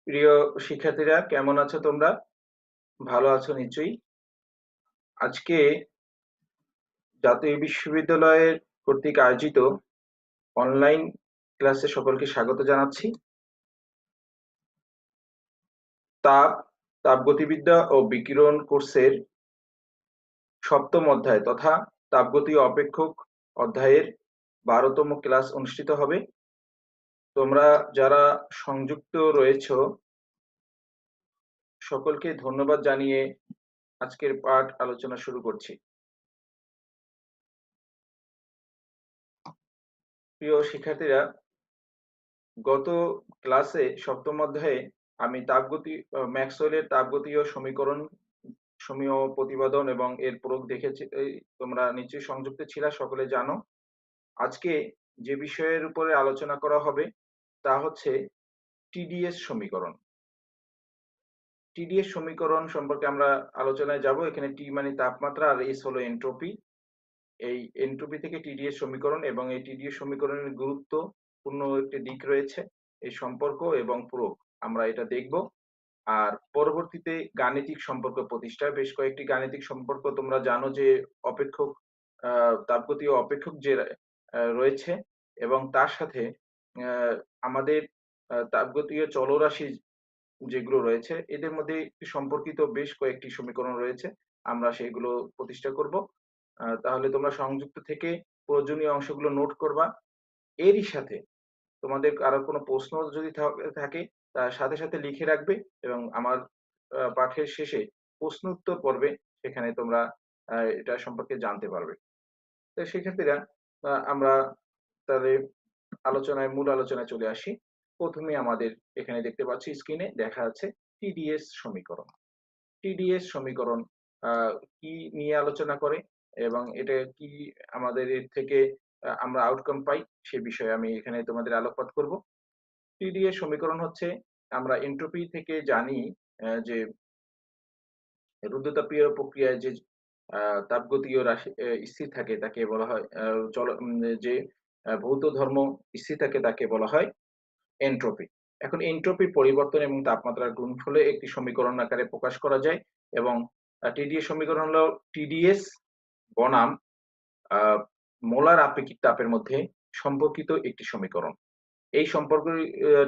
প্রিয় শিক্ষার্থীরা, কেমন আছো তোমরা? ভালো আছো নিশ্চয়ই। আজকে জাতীয় বিশ্ববিদ্যালয়ের কর্তৃক আয়োজিত অনলাইন ক্লাসে সকলকে স্বাগত জানাচ্ছি। তাপ, তাপগতিবিদ্যা ও বিকিরণ কোর্সের ৭ম অধ্যায় তথা তাপগতীয় অপেক্ষক অধ্যায়ের ১২তম ক্লাস অনুষ্ঠিত হবে। তোমরা যারা সংযুক্ত রয়েছো সকলকে ধন্যবাদ জানিয়ে আজকের পাঠ আলোচনা শুরু করছি। প্রিয় শিক্ষার্থীরা, গত ক্লাসে ৭ম অধ্যায়ে আমি ম্যাক্সওয়েলের তাপগতীয় সমীহ প্রতিপাদন এবং এর প্রয়োগ দেখেছি। তোমরা নিশ্চয়ই সংযুক্ত ছিলা, সকলে জানো। আজকে যে বিষয়ের উপরে আলোচনা করা হবে তা হচ্ছে টিডিএস সমীকরণ। টিডিএস সমীকরণ সম্পর্কে আমরা আলোচনায় যাব। এখানে টি মানে তাপমাত্রা আর এস হলো এন্ট্রপি। এই এন্ট্রপি থেকে টিডিএস সমীকরণ এবং এই টিডিএস সমীকরণের গুরুত্বপূর্ণ একটি দিক রয়েছে, এই সম্পর্ক এবং প্রয়োগ আমরা এটা দেখব। আর পরবর্তীতে গাণিতিক সম্পর্ক প্রতিষ্ঠা, বেশ কয়েকটি গাণিতিক সম্পর্ক তোমরা জানো যে অপেক্ষক তাপগতীয় অপেক্ষক যে রয়েছে এবং তার সাথে আমাদের তাপগতীয় চলরাশি যেগুলো রয়েছে এদের মধ্যে সম্পর্কিত বেশ কয়েকটি সমীকরণ রয়েছে, আমরা সেগুলো প্রতিষ্ঠা করব। তাহলে তোমরা সংযুক্ত থেকে প্রয়োজনীয় অংশগুলো নোট করবা। এরই সাথে তোমাদের কারো কোনো প্রশ্ন যদি থাকে তার সাথে সাথে লিখে রাখবে এবং আমার পাঠের শেষে প্রশ্ন উত্তর পর্বে সেখানে তোমরা এটা সম্পর্কে জানতে পারবে। তো শিক্ষার্থীরা, আমরা তাহলে মূল আলোচনায় চলে আসি। প্রথমে আমাদের এখানে দেখতে পাচ্ছি, স্ক্রিনে দেখা যাচ্ছে টিডিএস সমীকরণ। টিডিএস সমীকরণ কি নিয়ে আলোচনা করে এবং এটা কি আমাদের এর থেকে আমরা আউটকাম পাই সে বিষয়ে আমি এখানে তোমাদের আলোকপাত করব। টিডিএস সমীকরণ হচ্ছে, আমরা এন্ট্রপি থেকে জানি যে রুদ্রতাপীয় প্রক্রিয়ায় যে তাপগতীয় রাশি স্থির থাকে তাকে বলা হয় যে ভৌত ধর্ম স্থির থাকে তাকে বলা হয় এন্ট্রপি। এখন এন্ট্রপির পরিবর্তন এবং তাপমাত্রার গুণফলে একটি সমীকরণ আকারে প্রকাশ করা যায় এবং টিডিএস সমীকরণ হলো টিডিএস বনাম মোলার আপেক্ষিক তাপের মধ্যে সম্পর্কিত একটি সমীকরণ। এই সম্পর্ক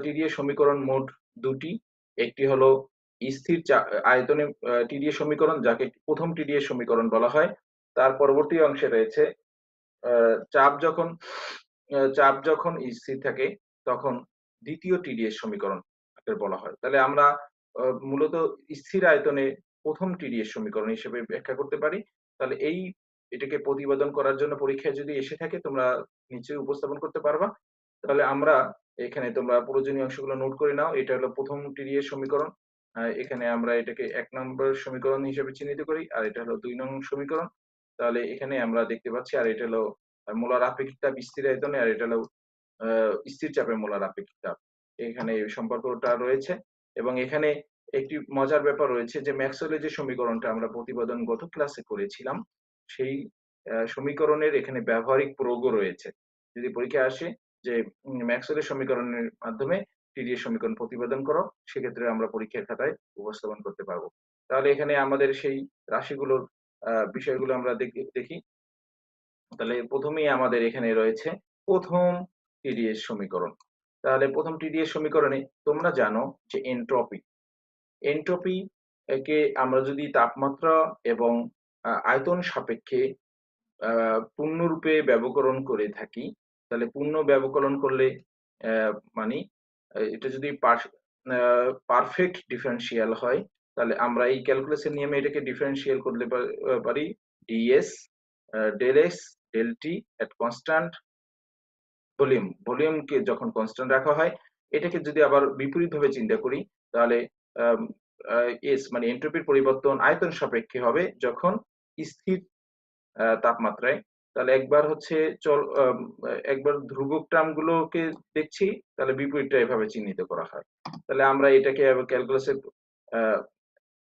টিডিএস সমীকরণ মোট দুটি। একটি হলো স্থির আয়তনে টিডিএস সমীকরণ, যাকে প্রথম টিডিএস সমীকরণ বলা হয়। তার পরবর্তী অংশে রয়েছে চাপ যখন স্থির থাকে তখন দ্বিতীয় টিডিএস সমীকরণ বলা হয়। তাহলে আমরা মূলত স্থির আয়তনে প্রথম টিডিএস সমীকরণ হিসেবে ব্যাখ্যা করতে পারি। তাহলে এটাকে প্রতিপাদন করার জন্য পরীক্ষায় যদি এসে থাকে তোমরা নিশ্চয়ই উপস্থাপন করতে পারবা। তাহলে আমরা এখানে তোমরা প্রয়োজনীয় অংশগুলো নোট করে নাও। এটা হলো প্রথম টিডিএস সমীকরণ। এখানে আমরা এটাকে ১ নম্বর সমীকরণ হিসেবে চিহ্নিত করি আর এটা হলো ২ নং সমীকরণ। তাহলে এখানে আমরা দেখতে পাচ্ছি, আর এটা হলো মোলার আপেক্ষিক তাপ স্থির আয়তনে, আর এটা হলো স্থির চাপে মোলার আপেক্ষিক তাপ। এখানে এই সম্পর্কটা রয়েছে এবং এখানে একটি মজার ব্যাপার রয়েছে যে ম্যাক্সওয়েলের যে সমীকরণটা আমরা প্রতিপাদন গত ক্লাসে করেছিলাম সেই সমীকরণের এখানে ব্যবহারিক প্রয়োগও রয়েছে। যদি পরীক্ষায় আসে যে ম্যাক্সওয়েলের সমীকরণের মাধ্যমে টিডিএস সমীকরণ প্রতিপাদন করো, সেক্ষেত্রে আমরা পরীক্ষার খাতায় উপস্থাপন করতে পারবো। তাহলে এখানে আমাদের সেই রাশিগুলোর বিষয়গুলো আমরা দেখি। তাহলে প্রথমেই আমাদের এখানে রয়েছে প্রথম টিডিএস সমীকরণ। তাহলে প্রথম টিডিএস সমীকরণে তোমরা জানো যে এন্ট্রপি কে আমরা যদি তাপমাত্রা এবং আয়তন সাপেক্ষে পূর্ণরূপে ব্যবকলন করে থাকি, তাহলে পূর্ণ ব্যবকলন করলে মানে এটা যদি পারফেক্ট ডিফারেনশিয়াল হয়, তাহলে আমরা এই ক্যালকুলাসের নিয়মে এটাকে ডিফারেনশিয়াল করতে পারি DS del X del T at constant ভলিউমকে যখন কনস্ট্যান্ট রাখা হয়। এটাকে যদি আবার বিপরীতভাবে চিন্তা করি তাহলে এস মানে এন্ট্রপির পরিবর্তন আয়তন সাপেক্ষে হবে যখন স্থির তাপমাত্রায়। তাহলে একবার ধ্রুবক টার্ম গুলোকে দেখছি, তাহলে বিপরীতটা এভাবে চিহ্নিত করা হয়। তাহলে আমরা এটাকে ক্যালকুলাসে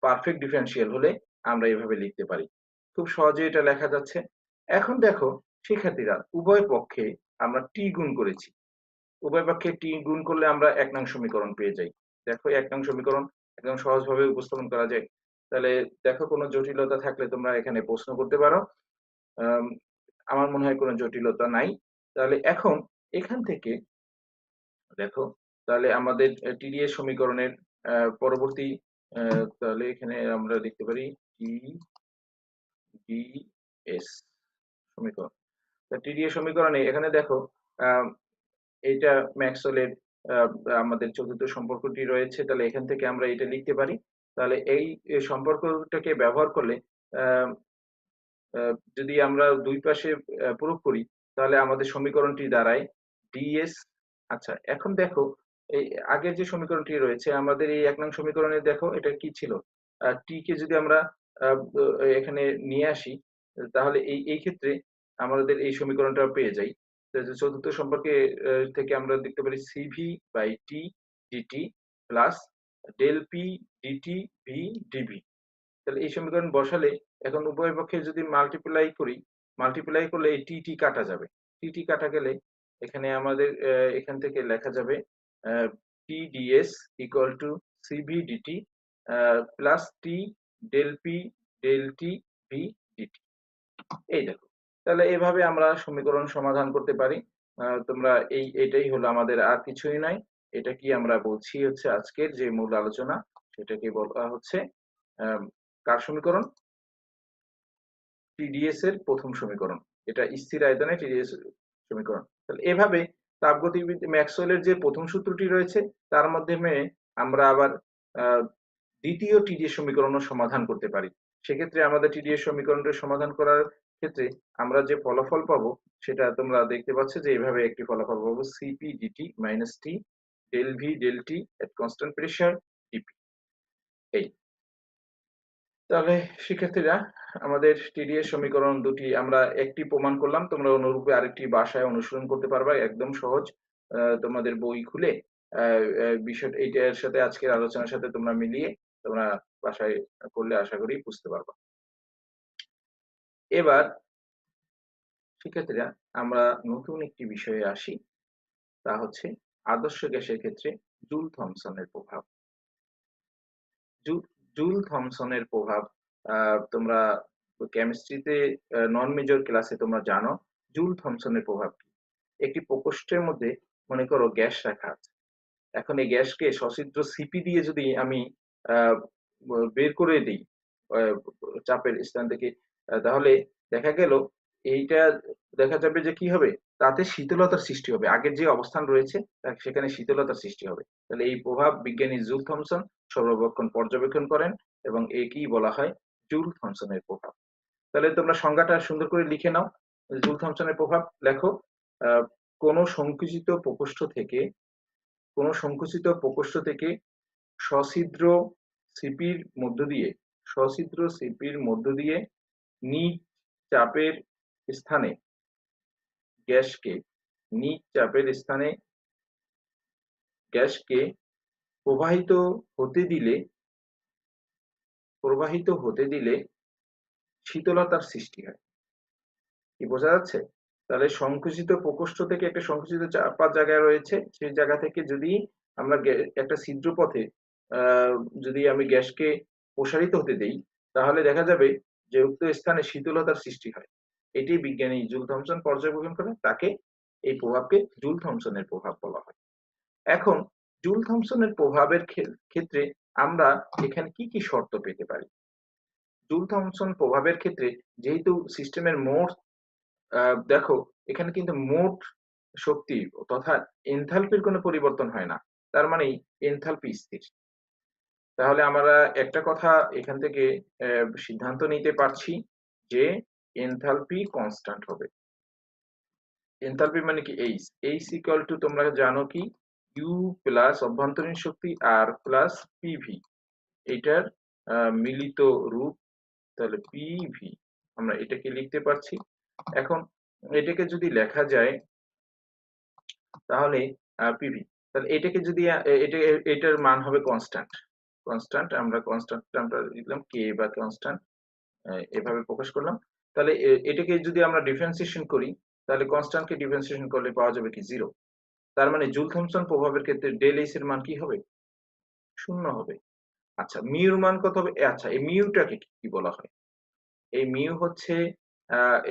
পারফেক্ট ডিফারেনশিয়াল হলে আমরা এভাবে লিখতে পারি। খুব সহজে এটা লেখা যাচ্ছে। এখন দেখো শিক্ষার্থীরা, উভয় পক্ষে আমরা টি গুণ করেছি। উভয় পক্ষে টি গুণ করলে আমরা ১ নং সমীকরণ পেয়ে যাই। দেখো ১ নং সমীকরণ একদম সহজভাবে উপস্থাপন করা যায়। তাহলে দেখো কোনো জটিলতা থাকলে তোমরা এখানে প্রশ্ন করতে পারো। আম আমার মনে হয় কোনো জটিলতা নাই। তাহলে এখন এখান থেকে দেখো, তাহলে আমাদের TDS সমীকরণের পরবর্তী আ তাহলে এখানে আমরা লিখতে পারি TDS সমীকরণ। তা TDS সমীকরণে এখানে দেখো আম এইটা ম্যাক্সওয়েলের আ আমাদের চতুর্থ সম্পর্কটি রয়েছে। তাহলে এখান থেকে আমরা এটা লিখতে পারি। তাহলে এই সম্পর্কটাকে ব্যবহার করলে আ আ যদি আমরা ২ পাশে প্রয়োগ করি তাহলে আমাদের সমীকরণটি দাঁড়ায় DS। আচ্ছা, এখন দেখো এই আগের যে সমীকরণটি রয়েছে আমাদের এই ১ নং সমীকরণে দেখো এটা কি ছিল? t কে যদি আমরা আ ব এখানে নিয়ে আসি তাহলে এই ক্ষেত্রে আমাদের এই সমীকরণটা পেয়ে যাই। তো যে চতুর্থ সম্পর্কে থেকে আমরা দেখতে পারি CV/T dt plus del P dt v dv। তাহলে এই সমীকরণ বসালে এখন উভয় পক্ষে যদি মাল্টিপ্লাই করলে এই টি কাটা যাবে। টি কাটা গেলে এখানে আমাদের এখান থেকে লেখা যাবে TDS equal to CV DT plus T del P del T V DT. এই দেখো, তাহলে এভাবে আমরা সমীকরণ সমাধান করতে পারি। তোমরা এটাই হলো আমাদের, আর কিছুই নয়। এটা কি আমরা বলছি হচ্ছে আজকের যে মূল আলোচনা সেটাকে বলা হচ্ছে আম কার সমীকরণ? TDS এর ১ম সমীকরণ। এটা স্থির আয়তনে TDS সমীকরণ। তাহলে এভাবে তাপগতিবিদ ম্যাক্সওয়েলের যে ১ম সূত্রটি রয়েছে তার মাধ্যমে আমরা আবার আ ২য় TDS সমীকরণও সমাধান করতে পারি। সেক্ষেত্রে আমাদের TDS সমীকরণটা সমাধান করার ক্ষেত্রে আমরা যে ফলাফল পাবো সেটা তোমরা দেখতে পাচ্ছ যে এভাবে একটি ফলাফল পাবো Cp dt minus T del V del T at constant pressure dP। এই। তাহলে শিক্ষার্থীরা আমাদের TDS সমীকরণ দুটি আমরা একটি প্রমাণ করলাম। তোমরা অনুরূপে আরেকটি বাসায় অনুসরণ করতে পারবা। একদম সহজ। তোমাদের বই খুলে আ আ বিষয়টা এইটার সাথে আজকের আলোচনার সাথে তোমরা মিলিয়ে তোমরা বাসায় করলে আশা করি বুঝতে পারবা। এবার শিক্ষার্থীরা আমরা নতুন একটি বিষয়ে আসি। তা হচ্ছে আদর্শ গ্যাসের ক্ষেত্রে জুল থমসনের প্রভাব। জু জুল থমসনের প্রভাব আ তোমরা কেমিস্ট্রিতে নন মেজর ক্লাসে তোমরা জানো জুল থমসনের প্রভাব কি? একটি প্রকোষ্ঠের মধ্যে মনে করো গ্যাস রাখা আছে। এখন এই গ্যাসকে সছিদ্র সিপি দিয়ে যদি আমি আ বের করে দেই আ চাপের স্থান থেকে তাহলে দেখা গেল এইটা দেখা যাবে যে কি হবে? তাতে শীতলতার সৃষ্টি হবে। আগের যে অবস্থান রয়েছে সেখানে শীতলতার সৃষ্টি হবে। তাহলে এই প্রভাব বিজ্ঞানী জুল থমসন সর্বক্ষণ পর্যবেক্ষণ করেন এবং একেই বলা হয় জুল থমসনের প্রভাব। তাহলে তোমরা সংজ্ঞাটা সুন্দর করে লিখে নাও। জুল থমসনের প্রভাব লেখো। আ কোন সংকুচিত প্রকোষ্ঠ থেকে সছিদ্র সিপির মধ্য দিয়ে সছিদ্র সিপির মধ্য দিয়ে নিজ চাপের স্থানে গ্যাসকে নিজ চাপের স্থানে গ্যাসকে প্রবাহিত হতে দিলে শীতলতার সৃষ্টি হয়। কি বোঝা যাচ্ছে? তাহলে সংকুচিত প্রকোষ্ঠ থেকে একটা সংকুচিত চাপা জায়গায় রয়েছে, সেই জায়গা থেকে যদি আমরা একটা ছিদ্র পথে আ যদি আমি গ্যাসকে প্রসারিত হতে দেই, তাহলে দেখা যাবে যে উক্ত স্থানে শীতলতার সৃষ্টি হয়। এটি বিজ্ঞানী জুল থমসন পর্যবেক্ষণ করেন, তাকে এই প্রভাবকে জুল থমসনের প্রভাব বলা হয়। এখন জুল থমসনের প্রভাবের ক্ষেত্রে আমরা এখানে কি শর্ত পেতে পারি? জুল থমসন প্রভাবের ক্ষেত্রে যেহেতু সিস্টেমের মোট আ দেখো এখানে কিন্তু মোট শক্তি তথা এনথালপির কোনো পরিবর্তন হয় না। তার মানে এনথালপি স্থির। তাহলে আমরা একটা কথা এখান থেকে সিদ্ধান্ত নিতে পারছি যে এনথালপি কনস্ট্যান্ট হবে। এনথালপি মানে কি H। H ইকুয়াল টু তোমরা জানো কি U প্লাস অভ্যন্তরীণ শক্তি R প্লাস PV। এটার মিলিত রূপ, তাহলে PV আমরা এটাকে লিখতে পারছি। এখন এটাকে যদি লেখা যায় তাহলে পিভি, তাহলে এটাকে যদি এটার মান হবে কনস্ট্যান্ট। আমরা লিখলাম কে বা কনস্ট্যান্ট, এভাবে প্রকাশ করলাম। তাহলে এটাকে যদি আমরা ডিফারেন্সিয়েশন করি তাহলে কনস্ট্যান্ট কে ডিফারেন্সিয়েশন করলে পাওয়া যাবে কি 0। তার মানে জুল থমসন প্রভাবের ক্ষেত্রে ডেল এইচ এর মান কি হবে? শূন্য হবে। আচ্ছা মিউর মান কত হবে? আচ্ছা এই মিউটাকে কি বলা হয়? এই মিউ হচ্ছে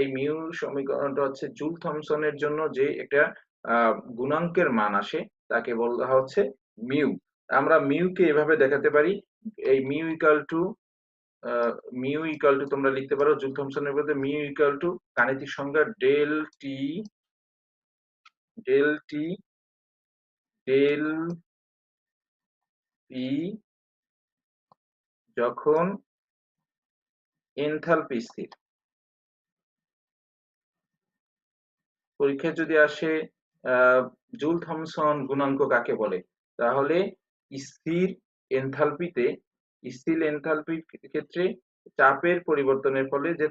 এই মিউ সমীকরণটা হচ্ছে জুল থমসনের জন্য যে একটা আ গুণাঙ্কের মান আসে তাকে বলা হচ্ছে মিউ। আমরা মিউকে এভাবে দেখাতে পারি। এই mu equal to a mu equal to তোমরা লিখতে পারো জুল থমসনের মধ্যে মিউ ইকুয়াল টু গাণিতিক সংজ্ঞা ডেল ডেল পি যখন এনথালপি স্থির। পরীক্ষায় যদি আসে জুল থমসন গুণাঙ্ক কাকে বলে? তাহলে স্থির এনথালপিতে স্থির এনথালপির ক্ষেত্রে চাপের পরিবর্তনের ফলে যে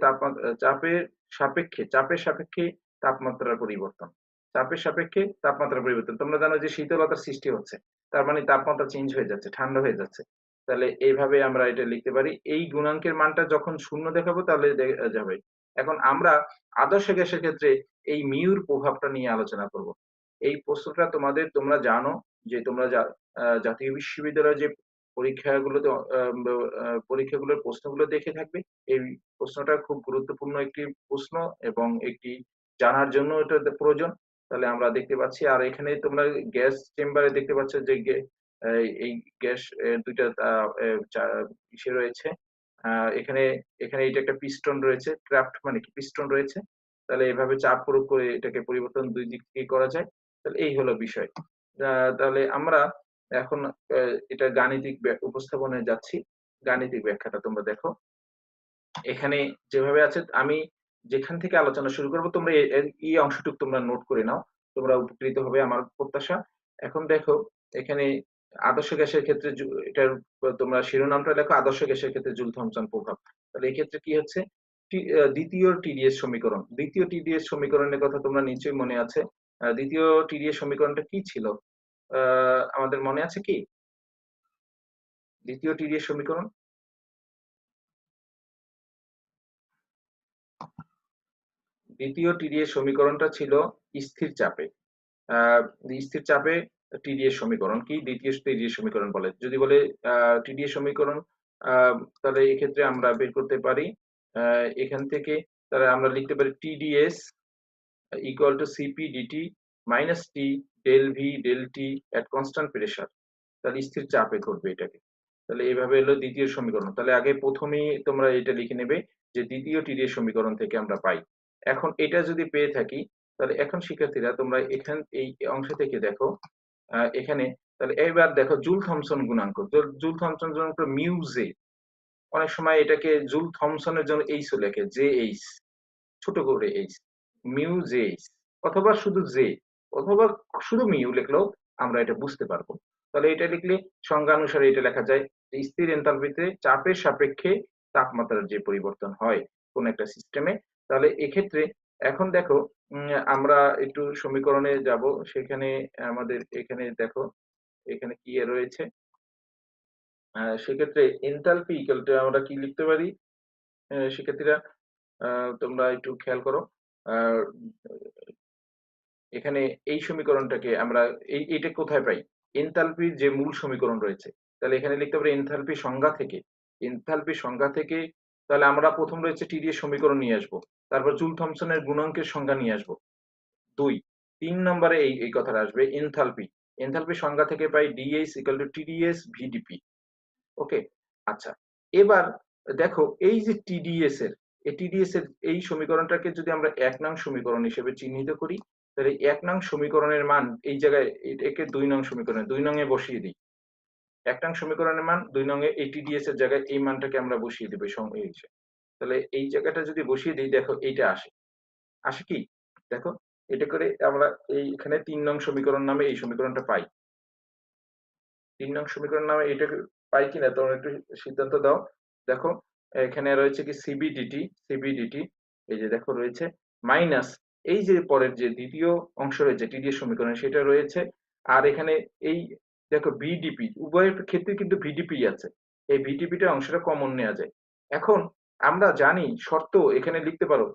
চাপের সাপেক্ষে তাপমাত্রার পরিবর্তন। চাপের সাপেক্ষে তাপমাত্রার পরিবর্তন। তোমরা জানো যে শীতলতার সৃষ্টি হচ্ছে। তার মানে তাপমাত্রা চেঞ্জ হয়ে যাচ্ছে, ঠান্ডা হয়ে যাচ্ছে। তাহলে এইভাবে আমরা এটা লিখতে পারি। এই গুণাঙ্কের মানটা যখন 0 দেখাবো তাহলে যাবে। এখন আমরা আদর্শ গ্যাসের ক্ষেত্রে এই মিউর প্রভাবটা নিয়ে আলোচনা করব। এই প্রশ্নটা তোমরা জানো যে তোমরা জাতীয় বিশ্ববিদ্যালয়ে যে পরীক্ষাগুলোতে পরীক্ষাগুলোর প্রশ্নগুলো দেখে থাকবে। এই প্রশ্নটা খুব গুরুত্বপূর্ণ একটি প্রশ্ন এবং একটি জানার জন্য এটা প্রয়োজন। তাহলে আমরা দেখতে পাচ্ছি আর এখানে তোমরা গ্যাস চেম্বারে দেখতে পাচ্ছ যে এই গ্যাস ২ টা ইসে রয়েছে। আ এখানে এখানে এটা একটা পিস্টন রয়েছে। ক্রাফট মানে কি পিস্টন রয়েছে। তাহলে এভাবে চাপ প্রয়োগ করে এটাকে পরিবর্তন ২ দিক থেকেই করা যায়। তাহলে এই হলো বিষয়। আ তাহলে আমরা এখন আ এটা গাণিতিক উপস্থাপনায় যাচ্ছি। গাণিতিক ব্যাখ্যাটা তোমরা দেখো। এখানে যেভাবে আছে আমি যেখান থেকে আলোচনা শুরু করব তোমরা এই অংশটুকু তোমরা নোট করে নাও। তোমরা উপকৃত হবে আমার প্রত্যাশা। এখন দেখো এখানে আদর্শ গ্যাসের ক্ষেত্রে এটার তোমরা শিরোনামটা লেখো আদর্শ গ্যাসের ক্ষেত্রে জুল থমসন প্রভাব। তাহলে এক্ষেত্রে কি হচ্ছে? দ্বিতীয় টিডিএস সমীকরণ। দ্বিতীয় টিডিএস সমীকরণের কথা তোমরা নিশ্চয়ই মনে আছে। দ্বিতীয় টিডিএস সমীকরণটা কি ছিল? আ আমাদের মনে আছে কি? দ্বিতীয় টিডিএস সমীকরণ? দ্বিতীয় টিডিএস সমীকরণটা ছিল স্থির চাপে। আ স্থির চাপে টিডিএস সমীকরণ কি? দ্বিতীয় টিডিএস সমীকরণ বলে। যদি বলে আ টিডিএস সমীকরণ আ তাহলে এক্ষেত্রে আমরা বের করতে পারি আ এখান থেকে তাহলে আমরা লিখতে পারি TDS equal to Cp dt minus T del V del T at constant pressure তাহলে স্থির চাপে ঘটবে এটাকে। তাহলে এইভাবে হলো দ্বিতীয় সমীকরণ। তাহলে আগে ১ম এই তোমরা এটা লিখে নেবে যে দ্বিতীয় টিডিএস সমীকরণ থেকে আমরা পাই। এখন এটা যদি পেয়ে থাকি তাহলে এখন শিক্ষার্থীরা তোমরা এই অংশ থেকে দেখো এখানে তাহলে এইবার দেখো জুল থমসন গুণাঙ্ক। জুল থমসন গুণাঙ্ক মিউ জে। অনেক সময় এটাকে জুল থমসনের জন্য এইচ ও লেখে জেএইচ ছোট করে এইচ মিউ জেএইচ অথবা শুধু জে অথবা শুধু মিউ লিখলেও আমরা এটা বুঝতে পারবো। তাহলে এটা লিখলে সংজ্ঞানুসারে এটা লেখা যায় যে স্থির এনথালপিতে চাপের সাপেক্ষে তাপমাত্রার যে পরিবর্তন হয় কোন একটা সিস্টেমে তাহলে এক্ষেত্রে এখন দেখো আমরা একটু সমীকরণে যাব সেখানে আমাদের এখানে দেখো এখানে কি রয়েছে সেক্ষেত্রে এনথালপি ইকুয়াল টু আমরা কি লিখতে পারি শিক্ষার্থীরা তোমরা একটু খেয়াল করো আহ, এখানে এই সমীকরণটাকে আমরা এইটা কোথায় পাই এনথালপির যে মূল সমীকরণ রয়েছে তাহলে এখানে লিখতে পারি এনথালপি সংজ্ঞা থেকে তাহলে আমরা প্রথম রয়েছে টিডিএস সমীকরণ নিয়ে আসবো তারপর জুল থমসনের গুণাঙ্কের সংজ্ঞা নিয়ে আসবো ২ ৩ নম্বরে এই কথাটা আসবে এনথালপি সংজ্ঞা থেকে পাই DH equal to TDS VDP okay আচ্ছা এবার দেখো এই যে টিডিএস এর এই সমীকরণটাকে যদি আমরা ১ নং সমীকরণ হিসেবে চিহ্নিত করি তাহলে ১ নং সমীকরণের মান এই জায়গায় একে ২ নং সমীকরণে ২ নং এ বসিয়ে দিই ১ নং সমীকরণের মান ২ নং এ এই টিডিএস এর জায়গায় এই মানটাকে আমরা বসিয়ে দেব তাহলে এই জায়গাটা যদি বসিয়ে দিই দেখো এইটা আসে কি দেখো এটা করে আমরা এখানে ৩ নং সমীকরণ নামে এই সমীকরণটা পাই ৩ নং সমীকরণ নামে এটা পাই কিনা তোমরা একটু সিদ্ধান্ত দাও দেখো এখানে রয়েছে কি সিবিডিটি এই যে দেখো রয়েছে মাইনাস এই যে পরের যে দ্বিতীয় অংশ রয়েছে টিডিএস সমীকরণ সেটা রয়েছে আর এখানে এই দেখো ভিডিপি উভয়ের ক্ষেত্রে কিন্তু ভিডিপি আছে এই ভিডিপিটা অংশটা কমন নেওয়া যায় এখন আমরা জানি শর্ত এখানে লিখতে পারো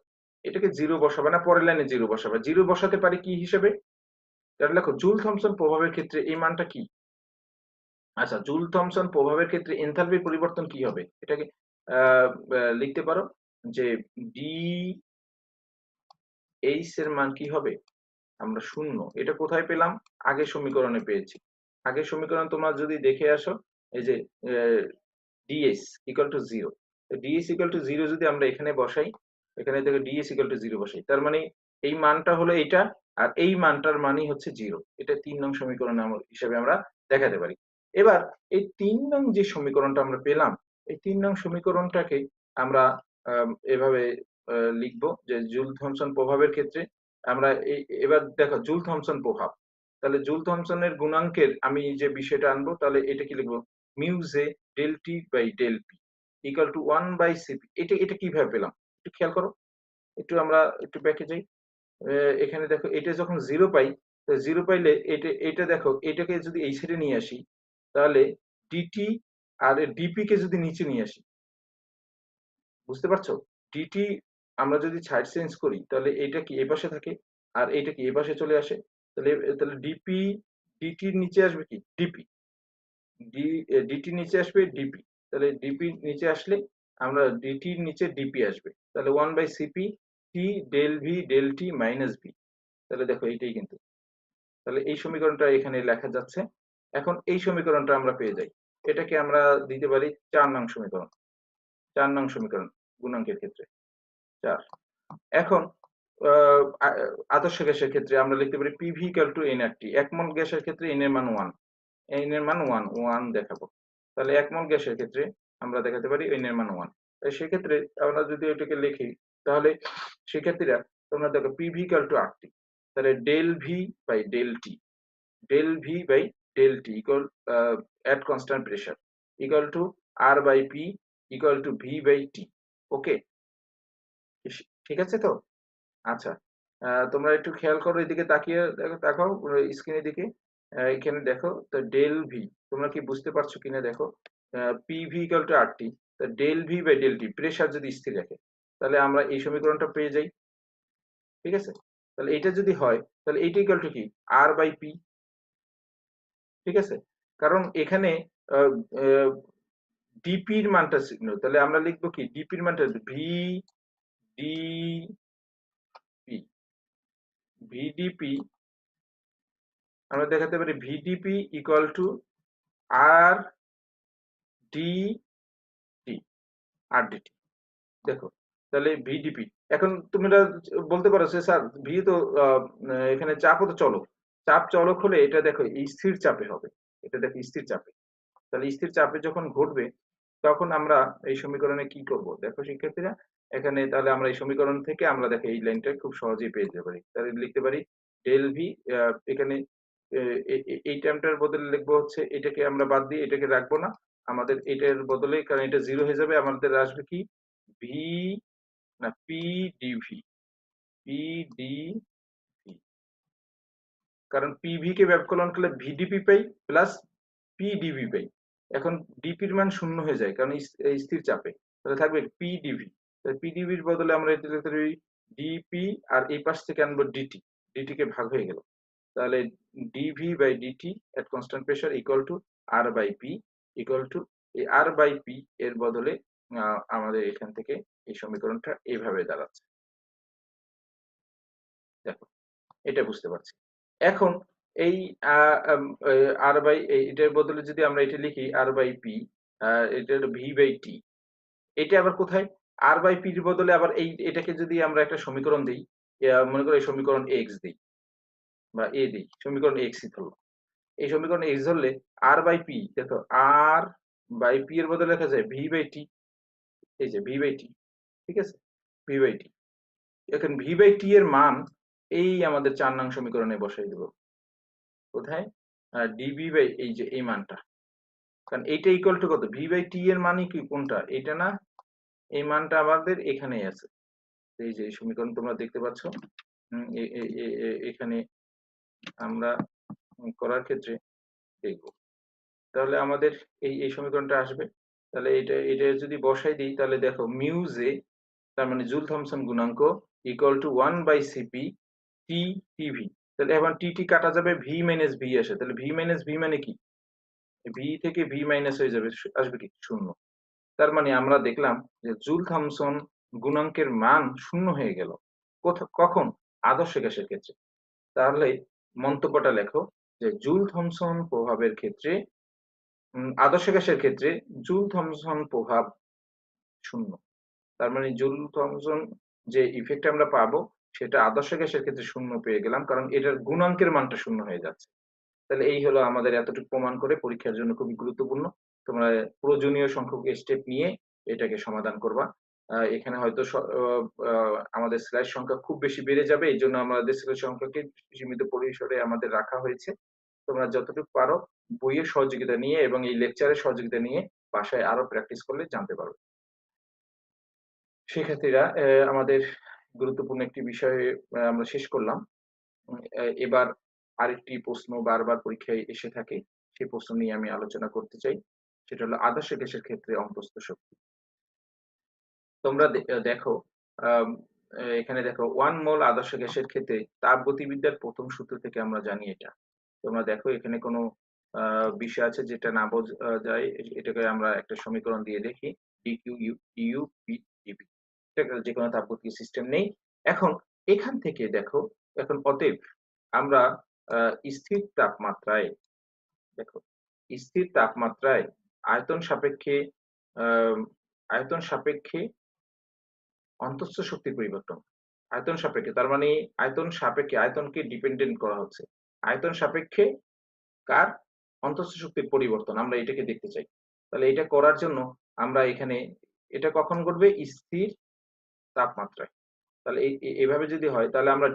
এটাকে জিরো বসাবে না পরের লাইনে জিরো বসাবে জিরো বসাতে পারি কি হিসেবে তাহলে দেখো জুল থমসন প্রভাবের ক্ষেত্রে এই মানটা কি আচ্ছা, জুল থমসন প্রভাবের ক্ষেত্রে এনথালপির পরিবর্তন কি হবে? এটাকে লিখতে পারো যে ডি এইচ এর মান কি হবে? আমরা 0। এটা কোথায় পেলাম? আগের সমীকরণে পেয়েছি। আগের সমীকরণ তোমরা যদি দেখে আসো, এই যে ds equal to 0। ds equal to 0 যদি আমরা এখানে বসাই, এখানে দেখো ds ইকুয়াল টু 0 বসাই। তার মানে এই মানটা হলো এইটা, আর এই মানটার মানই হচ্ছে 0। এটা ৩ নং সমীকরণ হিসেবে আমরা দেখাতে পারি। এবার এই ৩ নং যে সমীকরণটা আমরা পেলাম, এই ৩ নং সমীকরণটাকে আমরা এভাবে লিখবো যে জুল থমসন প্রভাবের ক্ষেত্রে আমরা এবার দেখো জুল থমসন প্রভাব। তাহলে জুল থমসনের গুণাঙ্কের আমি যে বিষয়টা আনবো, তাহলে এটা কি লিখবো? Mu J del T by del P equal to 1 by CP. এটা কিভাবে পেলাম? একটু খেয়াল করো। একটু আমরা একটু ব্যাকে যাই। এখানে দেখো এটা যখন 0 পাই, তো 0 পাইলে এটা দেখো এটাকে যদি এই সাইডে নিয়ে আসি, তাহলে ডিটি আর ডিপি কে যদি নিচে নিয়ে আসি, বুঝতে পারছো? ডিটি আমরা যদি সাইড চেঞ্জ করি, তাহলে এটা কি এই পাশে থাকে, আর এটা কি এই পাশে চলে আসে। তাহলে তাহলে ডিপি ডিটির নিচে আসবে কি ডিপি, ডিটি নিচে আসবে ডিপি। তাহলে ডিপি নিচে আসলে আমরা ডিটির নিচে ডিপি আসবে। তাহলে 1 by CP T del V del T minus V. তাহলে দেখো এইটাই কিন্তু, তাহলে এই সমীকরণটা এখানে লেখা যাচ্ছে। এখন এই সমীকরণটা আমরা পেয়ে যাই। এটাকে আমরা দিতে পারি 4 নং সমীকরণ। 4 নং সমীকরণ গুণাঙ্কের ক্ষেত্রে 4। এখন আদর্শ গ্যাসের ক্ষেত্রে আমরা লিখতে পারি পিভি ইকুয়াল টু এন আর টি। এক মোল গ্যাসের ক্ষেত্রে এন এর মান 1, এন এর মান 1 দেখাবো। তাহলে এক মোল গ্যাসের ক্ষেত্রে আমরা দেখাতে পারি এন এর মান 1। তাই সেক্ষেত্রে আমরা যদি এটাকে লিখি, তাহলে শিক্ষার্থীরা তোমরা দেখো PV equal to R T. তাহলে del V by del T, del V by del T equal at constant pressure equal to R by P equal to V by T. Okay, ঠিক আছে তো? আচ্ছা, তোমরা একটু খেয়াল করো, এদিকে তাকিয়ে দেখো, তাকাও স্ক্রিনের দিকে। এখানে দেখো তো ডেল ভি, তোমরা কি বুঝতে পারছো কিনা দেখো। PV equal to R T, del V by del T pressure যদি স্থির রাখে, তাহলে আমরা এই সমীকরণটা পেয়ে যাই। ঠিক আছে? তাহলে এটা যদি হয়, তাহলে এইটা ইকুয়াল টু কি আর বাই পি। ঠিক আছে? কারণ এখানে ডিপির মানটা চিহ্ন, তাহলে আমরা লিখবো কি ডিপির মানটা ভি ডি পি, ভিডিপি আমরা দেখাতে পারি VDP equal to R D T, R DT. দেখো তাহলে ভিডিপি, এখন তোমরা বলতে পারো যে স্যার ভি তো এখানে চাপও তো চলক, চাপ চলক হলে এটা দেখো এই স্থির চাপে হবে। এটা দেখো স্থির চাপে, তাহলে স্থির চাপে যখন ঘটবে, তখন আমরা এই সমীকরণে কি করব দেখো শিক্ষার্থীরা। এখানে তাহলে আমরা এই সমীকরণ থেকে আমরা দেখো এই লাইনটা খুব সহজেই পেয়ে যেতে পারি। তাহলে লিখতে পারি ডেল ভি, এখানে এই টার্মটার বদলে লিখবো হচ্ছে, এটাকে আমরা বাদ দিয়ে এটাকে রাখবো না, আমাদের এটার বদলে, কারণ এটা জিরো হয়ে যাবে, আমাদের আসবে কি ভি না পি ডিভি, পি ডিভি, কারণ পিভি কে ব্যবকলন করলে ভিডিপি পাই প্লাস পিডিভি পাই। এখন ডিপির মান 0 হয়ে যায় কারণ এই স্থির চাপে, তাহলে থাকবে পিডিভি। পিডিভির বদলে আমরা এটা লিখতে পারি ডিপি, আর এই পাশ থেকে আনবো ডিটি, ডিটি কে ভাগ হয়ে গেল। তাহলে DV by DT at constant pressure equal to R by P equal to, এই আর বাই পি এর বদলে আমাদের এখান থেকে এই সমীকরণটা এইভাবে দাঁড়াচ্ছে। দেখো এটা বুঝতে পারছি। এখন এই আর বাই এটার বদলে যদি আমরা এটা লিখি আর বাই পি, এটা ভি বাই টি, এটা আবার কোথায়? আর বাই পির বদলে আবার এই এটাকে যদি আমরা একটা সমীকরণ দিই, মনে করো এই সমীকরণ এক্স দিই বা এ দিই, সমীকরণ এক্সই ধরলাম। এই সমীকরণ এক্স ধরলে আর বাই পি, দেখো আর বাই পি এর বদলে লেখা যায় ভি বাই টি। এই যে ভি বাই টি, ঠিক আছে, ভি বাই টি। এখন ভি বাই টি এর মান এই আমাদের 4 নং সমীকরণে বসাই দেব। কোথায়? ডিভি বাই এই যে এই মানটা, কারণ এইটা ইকুয়াল টু কত, ভি বাই টি এর মানে কি কোনটা, এটা না, এই মানটা আমাদের এখানেই আছে। এই যে এই সমীকরণ তোমরা দেখতে পাচ্ছ, এখানে আমরা করার ক্ষেত্রে দেখব। তাহলে আমাদের এই সমীকরণটা আসবে। তাহলে এটা যদি বসাই দিই, তাহলে দেখো মিউ জে, তার মানে জুল থমসন গুণাঙ্ক equal to 1 by CP T TV. তাহলে এখন টি টি কাটা যাবে, ভি মাইনাস ভি আসে, তাহলে ভি মাইনাস ভি মানে কি, ভি থেকে ভি মাইনাস হয়ে যাবে, আসবে কি? 0। তার মানে আমরা দেখলাম যে জুল থমসন গুণাঙ্কের মান 0 হয়ে গেল। কখন? আদর্শ গ্যাসের ক্ষেত্রে। তাহলে মন্তব্যটা লেখো যে জুল থমসন প্রভাবের ক্ষেত্রে আদর্শ গ্যাসের ক্ষেত্রে জুল থমসন প্রভাব 0। তার মানে জুল থমসন যে ইফেক্ট আমরা পাবো সেটা আদর্শ গ্যাসের ক্ষেত্রে 0 পেয়ে গেলাম। কারণ এটার গুণাঙ্কের মানটা 0 হয়ে যাচ্ছে। তাহলে এই হলো আমাদের এতটুকু প্রমাণ করে পরীক্ষার জন্য খুবই গুরুত্বপূর্ণ। তোমরা প্রয়োজনীয় সংখ্যক স্টেপ নিয়ে এটাকে সমাধান করবা। এখানে হয়তো আমাদের স্লাইড সংখ্যা খুব বেশি বেড়ে যাবে। এইজন্য আমাদের স্লাইড সংখ্যাকে সীমিত পরিসরে আমাদের রাখা হয়েছে। তোমরা যতটুকু পারো বইয়ের সহযোগিতা নিয়ে এবং এই লেকচারের সহযোগিতা নিয়ে বাসায় আরো প্র্যাকটিস করলে জানতে পারবে। শিক্ষার্থীরা, আমাদের গুরুত্বপূর্ণ একটি বিষয় আমরা শেষ করলাম। এবার আরেকটি প্রশ্ন বারবার পরীক্ষায় এসে থাকে। সেই প্রশ্ন নিয়ে আমি আলোচনা করতে চাই। সেটা হলো আদর্শ গ্যাসের ক্ষেত্রে অন্তঃস্থ শক্তি। তোমরা দেখো, আম এখানে দেখো 1 মোল আদর্শ গ্যাসের ক্ষেত্রে তাপগতিবিদ্যার ১ম সূত্র থেকে আমরা জানি এটা। তোমরা দেখো এখানে কোনো বিষয় আছে যেটা না বোঝা যায়, এটাকে আমরা একটা সমীকরণ দিয়ে দেখি। dQ du P dV। এটা যেকোনো তাপগতীয় সিস্টেম নেই। এখন এখান থেকে দেখো, এখন অতএব আমরা আ স্থির তাপমাত্রায় দেখো, স্থির তাপমাত্রায় আয়তন সাপেক্ষে আম আয়তন সাপেক্ষে অন্তঃস্থ শক্তির পরিবর্তন। আয়তন সাপেক্ষে তার মানে আয়তন সাপেক্ষে, আয়তনকে ডিপেন্ডেন্ট করা হচ্ছে। আয়তন সাপেক্ষে কার? অন্তঃস্থ শক্তির পরিবর্তন। আমরা এটাকে দেখতে চাই। তাহলে এটা করার জন্য আমরা এখানে এটা কখন ঘটবে? স্থির তাপমাত্রায়। তাহলে এভাবে যদি হয় তাহলে আমরা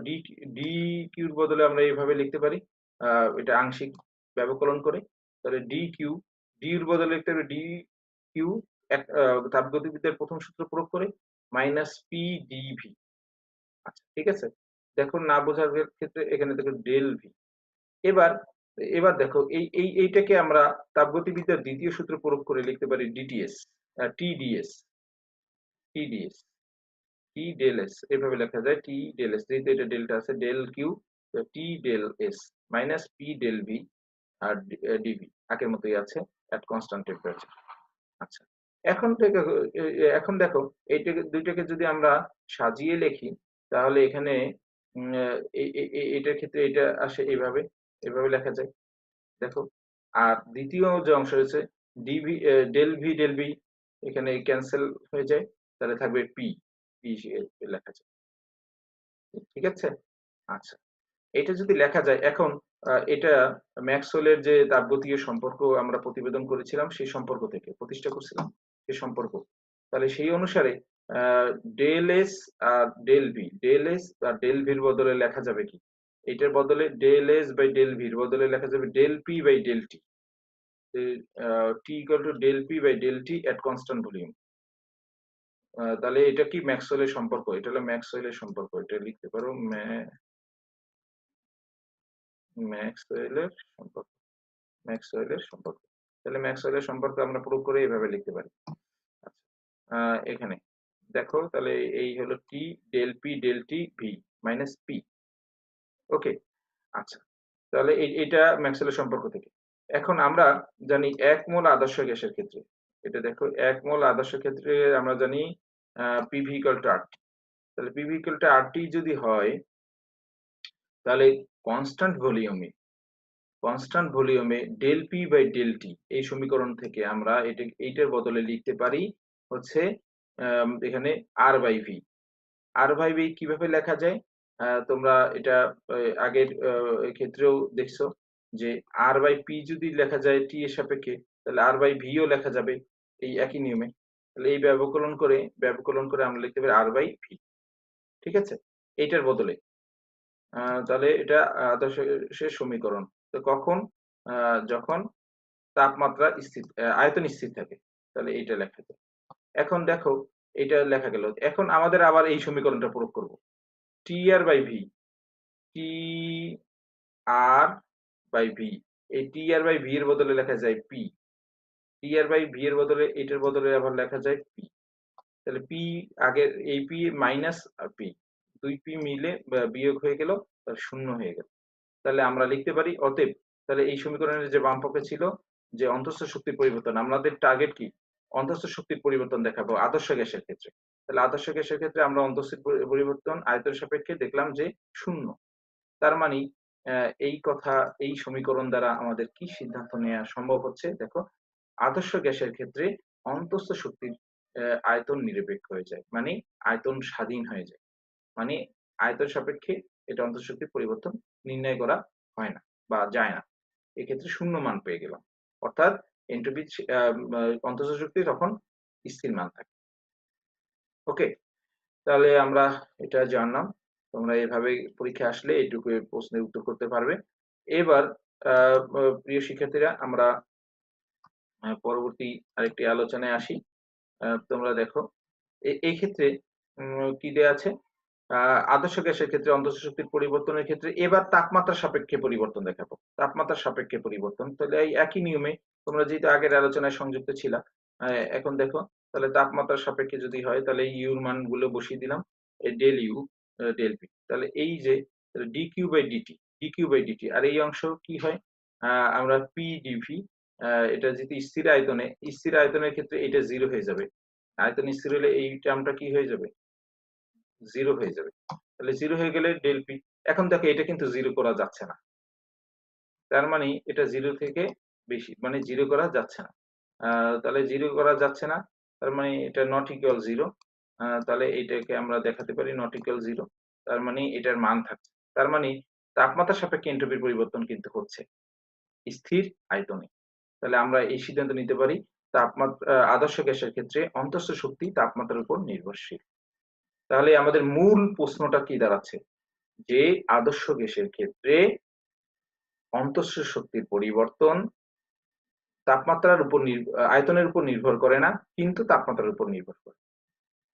ডি কিউর বদলে আমরা এভাবে লিখতে পারি। আ এটা আংশিক ব্যবকলন করে। তাহলে ডি কিউ, ডি এর বদলে লিখতে হবে ডি কিউ এক তাপগতিবিদ্যার ১ম সূত্র প্রয়োগ করে মাইনাস পি ডিভি। আচ্ছা, ঠিক আছে? দেখো না বোঝার ক্ষেত্রে এখানে দেখো ডেল ভি। এবার এবার দেখো এইটাকে আমরা তাপগতিবিদ্যার ২য় সূত্র প্রয়োগ করে লিখতে পারি ডিটিএস, টিডিএস, টিডিএস, টি ডেল এস এভাবে লেখা যায় টি ডেল এস, যেহেতু এটা ডেল্টা আছে del Q, T del S minus P del V আর ডিভি আগের মতোই আছে এট কনস্ট্যান্ট টেম্পারেচার। আচ্ছা, এখন থেকে এখন দেখো এইটাকে দুইটাকে যদি আমরা সাজিয়ে লিখি তাহলে এখানে উম, এটার ক্ষেত্রে এটা আসে এইভাবে, এভাবে লেখা যায়। দেখো, আর দ্বিতীয় যে অংশ রয়েছে ডিভি, ডেল ভি এখানে ক্যান্সেল হয়ে যায়, তাহলে থাকবে পি, পি লেখা যায়। ঠিক আছে? আচ্ছা, এটা যদি লেখা যায় এখন, এটা ম্যাক্সওয়েলের যে তাপগতীয় সম্পর্ক আমরা প্রতিবেদন করেছিলাম সেই সম্পর্ক থেকে প্রতিষ্ঠা করছিলাম সেই সম্পর্ক। তাহলে সেই অনুসারে ডেল এস আর ডেল ভি, ডেল এস আর ডেল ভির বদলে লেখা যাবে কি? এটার বদলে ডেল এস বাই ডেল ভির বদলে লেখা যাবে del P by del T. T equal to del P by del T at constant volume. তাহলে এটা কি ম্যাক্সওয়েলের সম্পর্ক? এটা হলো ম্যাক্সওয়েলের সম্পর্ক। এটা লিখতে পারো ম্যাক্সওয়েলের সম্পর্ক, ম্যাক্সওয়েলের সম্পর্ক। তাহলে ম্যাক্সওয়েলের সম্পর্ক আমরা প্রুভ করে এভাবে লিখতে পারি। আচ্ছা, এখানে দেখো তাহলে এই হলো T del P del T V minus P. Okay, আচ্ছা, তাহলে এটা ম্যাক্সওয়েলের সম্পর্ক থেকে। এখন আমরা জানি ১ মোল আদর্শ গ্যাসের ক্ষেত্রে, এটা দেখো ১ মোল আদর্শ ক্ষেত্রে আমরা জানি পিভি ইকুয়াল টু আরটি। তাহলে পিভি ইকুয়াল টু আরটি যদি হয় তাহলে কনস্ট্যান্ট ভলিউমে, কনস্ট্যান্ট ভলিউমে del P by del T এই সমীকরণ থেকে আমরা এইটার বদলে লিখতে পারি হচ্ছে এখানে R by V. R by V কিভাবে লেখা যায়? তোমরা এটা আগের ক্ষেত্রেও দেখছো যে আর বাই পি যদি লেখা যায় টি এর সাপেক্ষে তাহলে আর বাই ভি ও লেখা যাবে এই একই নিয়মে। তাহলে এই ব্যবকলন করে আমরা লিখতে পারি আর বাই ভি। ঠিক আছে? এইটার বদলে তাহলে এটা আদর্শের সমীকরণ। তো কখন? যখন তাপমাত্রা স্থির, আয়তন স্থির থাকে। তাহলে এইটা লেখা যায়। এখন দেখো এটা লেখা গেল। এখন আমাদের আবার এই সমীকরণটা প্রয়োগ করব। TR by V, TR by V. এই TR বাই ভি এর বদলে লেখা যায় পি। TR বাই ভি এর বদলে এটার বদলে আবার লেখা যায় পি। তাহলে পি আগের এই পি মাইনাস পি। ২ পি মিলে বিয়োগ হয়ে গেল, তাহলে 0 হয়ে গেল। তাহলে আমরা লিখতে পারি অতএব, তাহলে এই সমীকরণের যে বাম পক্ষে ছিল যে অন্তঃস্থ শক্তির পরিবর্তন, আমাদের টার্গেট কি? অন্তঃস্থ শক্তির পরিবর্তন দেখাবো আদর্শ গ্যাসের ক্ষেত্রে। তাহলে আদর্শ গ্যাসের ক্ষেত্রে আমরা অন্তঃস্থির পরিবর্তন আয়তন সাপেক্ষে দেখলাম যে 0। তার মানে এই কথা, এই সমীকরণ দ্বারা আমাদের কি সিদ্ধান্ত নেয়া সম্ভব হচ্ছে? দেখো, আদর্শ গ্যাসের ক্ষেত্রে অন্তঃস্থ শক্তির আয়তন নিরপেক্ষ হয়ে যায়। মানে আয়তন স্বাধীন হয়ে যায়। মানে আয়তন সাপেক্ষে এটা অন্তঃস্থ শক্তির পরিবর্তন নির্ণয় করা হয় না বা যায় না। এক্ষেত্রে 0 মান পেয়ে গেলাম। অর্থাৎ এন্ট্রপি আ মা অন্তঃস্থ শক্তি তখন স্থির মান থাকে। ওকে? তাহলে আমরা এটা জানলাম। তোমরা এভাবে পরীক্ষায় আসলে এইটুকু প্রশ্নের উত্তর করতে পারবে। এবার আ প্রিয় শিক্ষার্থীরা, আমরা পরবর্তী আরেকটি আলোচনায় আসি। তোমরা দেখো, এই ক্ষেত্রে কি দেয়া আছে? আ আদর্শ গ্যাসের ক্ষেত্রে অন্তঃস্থ শক্তির পরিবর্তনের ক্ষেত্রে এবার তাপমাত্রার সাপেক্ষে পরিবর্তন দেখাবো। তাপমাত্রার সাপেক্ষে পরিবর্তন। তাহলে এই একই নিয়মে তোমরা যেহেতু আগের আলোচনায় সংযুক্ত ছিলা, এখন দেখো, তাহলে তাপমাত্রার সাপেক্ষে যদি হয় তাহলে ইউর মানগুলো বসিয়ে দিলাম। Del U, del P. তাহলে এই যে dq/dt আর এই অংশ কি হয়? আ আমরা p/dv, এটা যেহেতু স্থির আয়তনের ক্ষেত্রে এটা 0 হয়ে যাবে। আয়তন স্থির হলে এই টার্মটা কি হয়ে যাবে? 0 হয়ে যাবে। তাহলে 0 হয়ে গেলে ডেল পি। এখন দেখো, এটা কিন্তু 0 করা যাচ্ছে না। তার মানে এটা 0 থেকে বেশি। মানে 0 করা যাচ্ছে না। আ তাহলে 0 করা যাচ্ছে না। তার মানে এটা নট ইকুয়াল 0। তাহলে এইটাকে আমরা দেখাতে পারি নট ইকুয়াল 0। তার মানে এটার মান থাকছে। তার মানে তাপমাত্রার সাপেক্ষে এনট্রপির পরিবর্তন কিন্তু হচ্ছে স্থির আয়তনে। তাহলে আমরা এই সিদ্ধান্ত নিতে পারি আদর্শ গ্যাসের ক্ষেত্রে অন্তঃস্থ শক্তি তাপমাত্রার উপর নির্ভরশীল। তাহলে আমাদের মূল প্রশ্নটা কি দাঁড়াচ্ছে? যে আদর্শ গ্যাসের ক্ষেত্রে অন্তঃস্থ শক্তির পরিবর্তন তাপমাত্রার উপর আয়তনের উপর নির্ভর করে না, কিন্তু তাপমাত্রার উপর নির্ভর করে।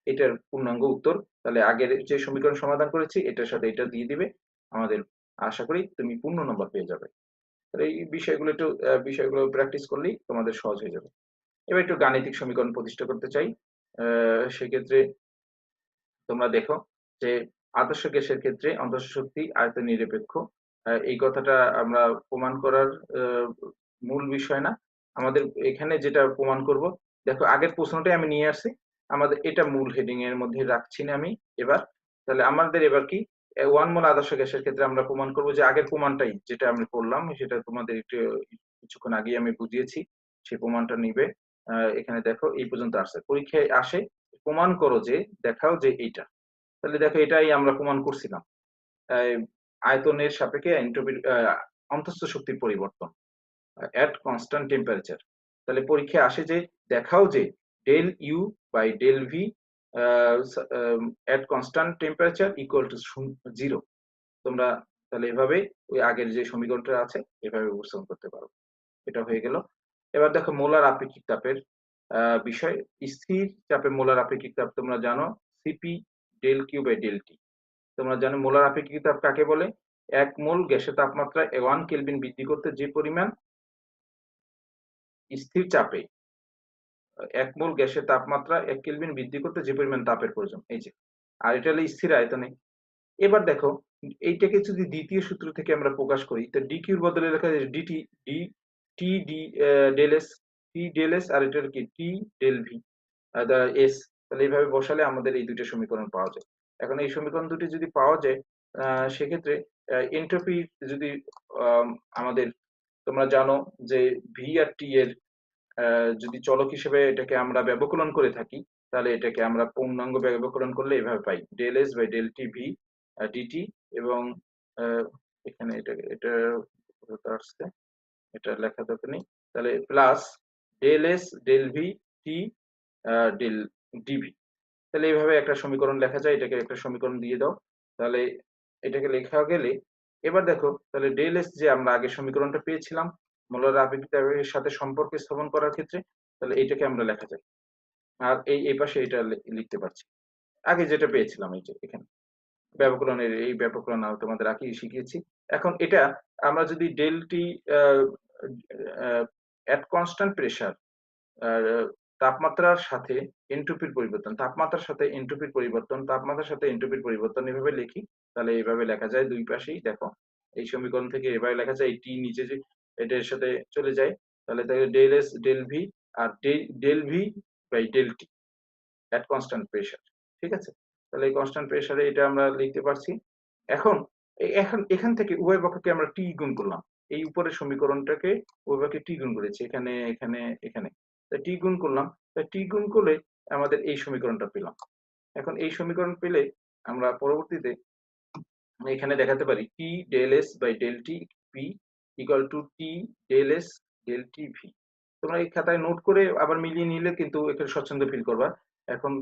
এটার পূর্ণাঙ্গ উত্তর তাহলে আগের যে সমীকরণ সমাধান করেছি এটার সাথে এটা দিয়ে দিবে। আমাদের আশা করি তুমি পূর্ণ নম্বর পেয়ে যাবে। তাহলে এই বিষয়গুলো প্র্যাকটিস করলেই তোমাদের সহজ হয়ে যাবে। এবার একটু গাণিতিক সমীকরণ প্রতিষ্ঠা করতে চাই। সেক্ষেত্রে তোমরা দেখো যে আদর্শ গ্যাসের ক্ষেত্রে অন্তঃস্থ শক্তি আয়তন নিরপেক্ষ। এই কথাটা আমরা প্রমাণ করার আ মূল বিষয় না। আমাদের এখানে যেটা প্রমাণ করব, দেখো আগের প্রশ্নটাই আমি নিয়ে আসছি। আমাদের এটা মূল হেডিং এর মধ্যে রাখছি না আমি এবার। তাহলে আমাদের এবার কি 1 মোল আদর্শ গ্যাসের ক্ষেত্রে আমরা প্রমাণ করব যে আগের প্রমাণটাই যেটা আমি করলাম সেটা তোমাদের একটু কিছুক্ষণ আগেই আমি বুঝিয়েছি। সেই প্রমাণটা নিবে। এখানে দেখো এই পর্যন্ত আসছে। পরীক্ষায় আসে প্রমাণ করো যে, দেখাও যে এইটা। তাহলে দেখো এটাই আমরা প্রমাণ করছিলাম। এই আয়তনের সাপেক্ষে এন্ট্রপির অন্তঃস্থ শক্তির পরিবর্তন at constant temperature। তাহলে পরীক্ষায় আসে যে, দেখাও যে del U by del V uh at constant temperature equal to 0। তোমরা তাহলে এভাবে ওই আগের যে সমীকরণটা আছে এভাবে উপস্থাপন করতে পারো। এটা হয়ে গেল। এবার দেখো মোলার আপেক্ষিক তাপের বিষয়। স্থির চাপে মোলার আপেক্ষিক তাপ তোমরা জানো CP del Q by del T. তোমরা জানো মোলার আপেক্ষিক তাপ কাকে বলে? ১ মোল গ্যাসের তাপমাত্রা 1 কেলভিন বৃদ্ধি করতে যে পরিমাণ স্থির চাপে ১ মোল গ্যাসের তাপমাত্রা ১ কেলভিন বৃদ্ধি করতে যে পরিমাণ তাপের প্রয়োজন। এই যে। আর এটা হলো স্থির আয়তনে। এবার দেখো, এইটাকে যদি দ্বিতীয় সূত্র থেকে আমরা প্রকাশ করি, তো ডিকিউ এর বদলে লেখা যায় DT D T D del S, T del S আর এটার কি টি ডেল ভি দা এস। তাহলে এইভাবে বসালে আমাদের এই ২ টা সমীকরণ পাওয়া যায়। এখন এই সমীকরণ দুটি যদি পাওয়া যায়, সেক্ষেত্রে এনট্রপি যদি আম আমাদের তোমরা জানো যে ভি আর টি এর যদি চলক হিসেবে এটাকে আমরা ব্যবকলন করে থাকি, তাহলে এটাকে আমরা পূর্ণাঙ্গ ব্যবকলন করলে এভাবে পাই। Del S by del T V DT এবং আ এখানে এটা কোথাও আসছে, এটা লেখা দরকার নেই। তাহলে plus del S del V T del DV. তাহলে এইভাবে একটা সমীকরণ লেখা যায়। এটাকে একটা সমীকরণ দিয়ে দাও। তাহলে এটাকে লেখা গেলে এবার দেখো, তাহলে ডেল এস যে আমরা আগে সমীকরণটা পেয়েছিলাম মোলার আপেক্ষিক তাপের সাথে সম্পর্ক স্থাপন করার ক্ষেত্রে, তাহলে এইটাকে আমরা লেখা যায়। আর এই পাশে এটা লিখতে পারছি। আগে যেটা পেয়েছিলাম এই যে এখানে। ব্যবকলনের এই ব্যবকলন তোমাদের আগেই শিখিয়েছি। এখন এটা আমরা যদি ডেল টি আ আ এট কনস্ট্যান্ট প্রেশার আ তাপমাত্রার সাথে তাপমাত্রার সাথে এনট্রপির পরিবর্তন এভাবে লিখি, তাহলে এইভাবে লেখা যায় ২ পাশেই দেখো। এই সমীকরণ থেকে এভাবে লেখা যায় এই টি নিচে যে এটার সাথে চলে যায়। তাহলে ডেল এস ডেল ভি আর del V by del T at constant pressure. ঠিক আছে, তাহলে এই কনস্ট্যান্ট প্রেসারে এটা আমরা লিখতে পারছি। এখন এখান থেকে উভয় পক্ষকে আমরা টি গুণ করলাম, এই উপরের সমীকরণটাকে উভয় পক্ষে টি গুণ করেছি, এখানে এখানে এখানে টি গুণ করলাম। টি গুণ করলে আমাদের এই সমীকরণটা পেলাম। এখন এই সমীকরণ পেলে আমরা পরবর্তীতে এখানে দেখাতে পারি T del S by del T P equal to T del S del T V. তোমরা এই খাতায় নোট করে আবার মিলিয়ে নিলে কিন্তু এখানে স্বচ্ছন্দ ফিল করবা। এখন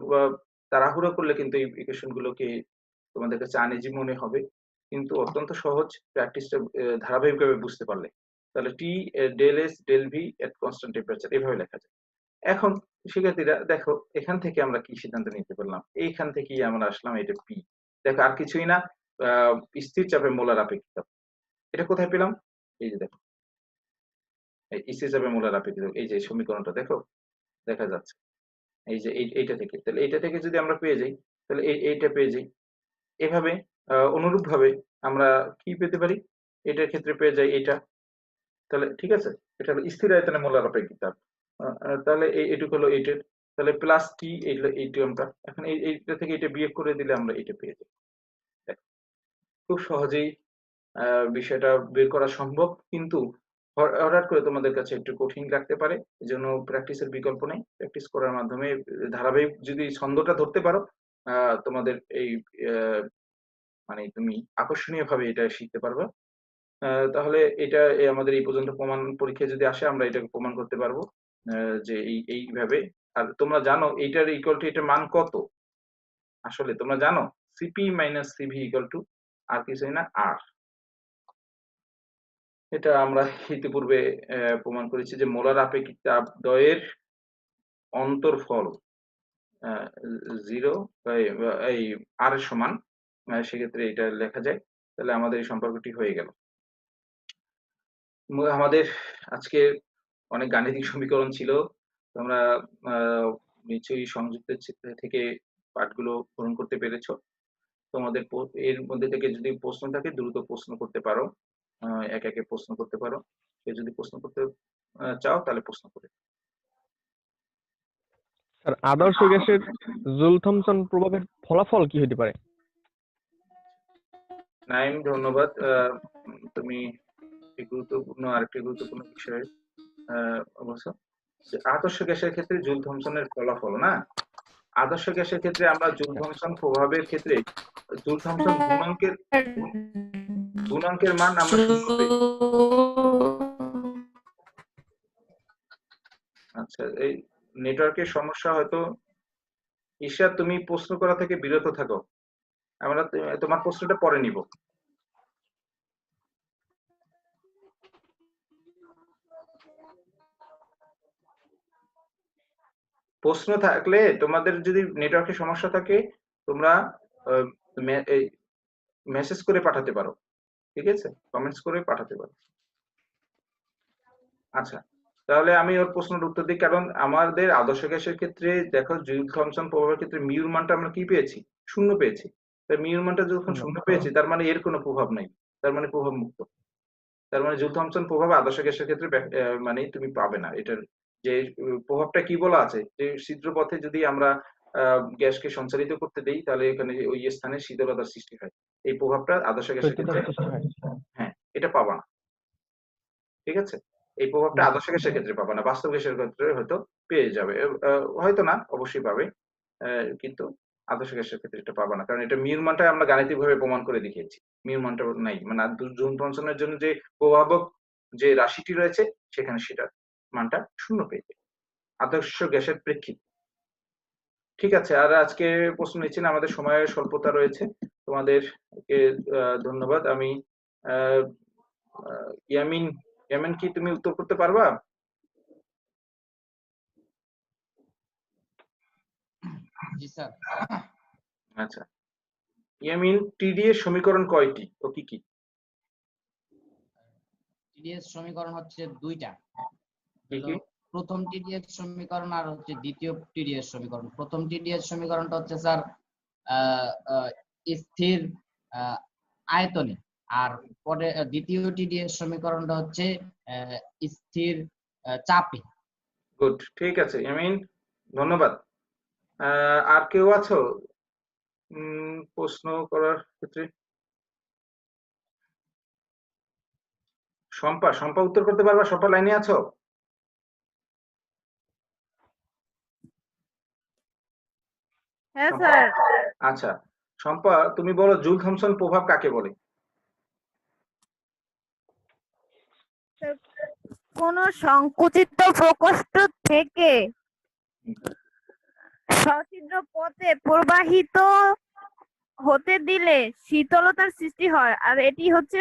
তাড়াহুড়ো করলে কিন্তু এই ইকুয়েশন গুলোকে তোমাদের কাছে আনইজি মনে হবে, কিন্তু অত্যন্ত সহজ প্র্যাকটিসটা ধারাবাহিকভাবে বুঝতে পারলে। তাহলে টি ডেল এস ডেল ভি এট কনস্ট্যান্ট টেম্পারেচার এভাবে লেখা যায়। এখন শিক্ষার্থীরা দেখো এখান থেকে আমরা কি সিদ্ধান্ত নিতে পারলাম, এইখান থেকেই আমরা আসলাম এটা পি। দেখো আর কিছুই না, স্থির চাপে মোলার আপেক্ষিক। এটা কোথায় পেলাম, এই যে দেখো স্থির চাপে মোলার আপেক্ষিক, এই যে সমীকরণটা দেখো দেখা যাচ্ছে, এই যে এইটা থেকে। তাহলে এইটা থেকে যদি আমরা পেয়ে যাই তাহলে এইটা পেয়ে যাই। এভাবে অনুরূপ ভাবে আমরা কি পেতে পারি, এটার ক্ষেত্রে পেয়ে যাই এটা। তাহলে ঠিক আছে, এটা হলো স্থির আয়তনে মোলার আপেক্ষিক তাপ। তাহলে এইটুকু হলো এইটার, তাহলে প্লাস টি এই টার্মটা, এখন এইটা থেকে এটা বিয়োগ করে দিলে আমরা এটা পেয়ে যাই। খুব সহজেই বিষয়টা বের করা সম্ভব, কিন্তু হঠাৎ করে তোমাদের কাছে একটু কঠিন লাগতে পারে। এজন্য প্র্যাকটিসের বিকল্প নেই। প্র্যাকটিস করার মাধ্যমে ধারাবাহিক যদি ছন্দটা ধরতে পারো, তোমাদের এই মানে তুমি আকর্ষণীয়ভাবে এটা শিখতে পারবে। তাহলে এটা আমাদের এই পর্যন্ত প্রমাণ পরীক্ষায় যদি আসে আমরা এটাকে প্রমাণ করতে পারবো যে এইভাবে। আর তোমরা জানো এইটার ইকুয়াল টু এটার মান কত, আসলে তোমরা জানো CP minus CV equal to R কিছুই না আর। এটা আমরা ইতিপূর্বে প্রমাণ করেছি যে মোলার আপেক্ষিক তাপ দ্বয়ের অন্তরফল 0 এই আর এর সমান, সেক্ষেত্রে এটা লেখা যায়। তাহলে আমাদের এই সম্পর্কটি হয়ে গেল। আমাদের আজকে অনেক গাণিতিক সমীকরণ ছিল, তোমরা নিশ্চয়ই সংযুক্ত থেকে পাঠগুলো পূরণ করতে পেরেছো। তোমাদের এর মধ্যে থেকে যদি প্রশ্ন থাকে দ্রুত প্রশ্ন করতে পারো, একে একে প্রশ্ন করতে পারো। কেউ যদি প্রশ্ন করতে চাও তাহলে প্রশ্ন করে। স্যার, আদর্শ গ্যাসের জুল থমসন প্রভাবের ফলাফল কি হতে পারে? নাইম, ধন্যবাদ। তুমি আরেকটি গুরুত্বপূর্ণ বিষয়ে বলছো যে আদর্শ গ্যাসের ক্ষেত্রে জুল থমসনের ফলাফল না। আদর্শ গ্যাসের ক্ষেত্রে আমরা জুল থমসন প্রভাবের ক্ষেত্রে জুল থমসন গুণাঙ্কের মান আমরা 0 পেয়েছি। আচ্ছা, এই নেটওয়ার্কের সমস্যা হয়তো। ঈশা, তুমি প্রশ্ন করা থেকে বিরত থাকো, আমরা তোমার প্রশ্নটা পরে নিব। প্রশ্ন থাকলে তোমাদের যদি নেটওয়ার্কের সমস্যা থাকে তোমরা মেসেজ করে পাঠাতে পারো, ঠিক আছে, কমেন্টস করে পাঠাতে পারো। আচ্ছা, তাহলে আমি ওর প্রশ্নের উত্তর দিই। কারণ আমাদের আদর্শ গ্যাসের ক্ষেত্রে দেখো জুল থমসন প্রভাবের ক্ষেত্রে মিউর মানটা আমরা কি পেয়েছি, 0 পেয়েছি। তাই মিউর মানটা যখন 0 পেয়েছি তার মানে এর কোনো প্রভাব নাই, তার মানে প্রভাব মুক্ত। তার মানে জুল থমসন প্রভাব আদর্শ গ্যাসের ক্ষেত্রে মানে তুমি পাবে না। এটার যে প্রভাবটা কি বলা আছে যে ছিদ্র পথে যদি আমরা গ্যাসকে সঞ্চারিত করতে দেই তাহলে এখানে ওই স্থানে শীতলতার সৃষ্টি হয়। এই প্রভাবটা আদর্শ গ্যাসের ক্ষেত্রে হ্যাঁ এটা পাবা না, ঠিক আছে। এই প্রভাবটা আদর্শ গ্যাসের ক্ষেত্রে পাবা না, বাস্তব গ্যাসের ক্ষেত্রে হয়তো পেয়ে যাবে, হয়তো না অবশ্যই পাবে, কিন্তু আদর্শ গ্যাসের ক্ষেত্রে এটা পাবা না, কারণ এটা মিউর মানটা আমরা গাণিতিক ভাবে প্রমাণ করে দেখিয়েছি। মিউর মানটা নাই, মানে জুল থমসনের জন্য যে প্রভাবক যে রাশিটি রয়েছে সেখানে সেটা মানটা 0 পেয়ে যায় আদর্শ গ্যাসের প্রেক্ষিতে। ঠিক আছে, আর আজকে প্রশ্ন নিচ্ছি না, আমাদের সময়ের স্বল্পতা রয়েছে। তোমাদেরকে ধন্যবাদ। আমি ইয়ামিন, ইয়ামিন কি তুমি উত্তর করতে পারবা? জি স্যার। আচ্ছা, ইয়ামিন, টিডি এর সমীকরণ কয়টি ও কি কি? টিডি এর সমীকরণ হচ্ছে দুইটা, কি কি? প্রথম টিডি এর সমীকরণ আর হচ্ছে দ্বিতীয় টিডি এর সমীকরণ। প্রথম টিডি এর সমীকরণটা হচ্ছে স্যার স্থির আয়তনে, আর পরে দ্বিতীয় টিডি এর সমীকরণটা হচ্ছে স্থির চাপে। গুড, ঠিক আছে ইয়ামিন, ধন্যবাদ। আর কেউ আছো প্রশ্ন করার ক্ষেত্রে? শম্পা, শম্পা উত্তর করতে পারবা? শম্পা লাইনে আছো? হ্যাঁ শম্পা? স্যার। আচ্ছা, শম্পা তুমি বলো জুল থমসন প্রভাব কাকে বলে? কোন সংকুচিত প্রকোষ্ঠ থেকে সছিদ্র পথে প্রবাহিত হতে দিলে শীতলতার সৃষ্টি হয়, আর এটি হচ্ছে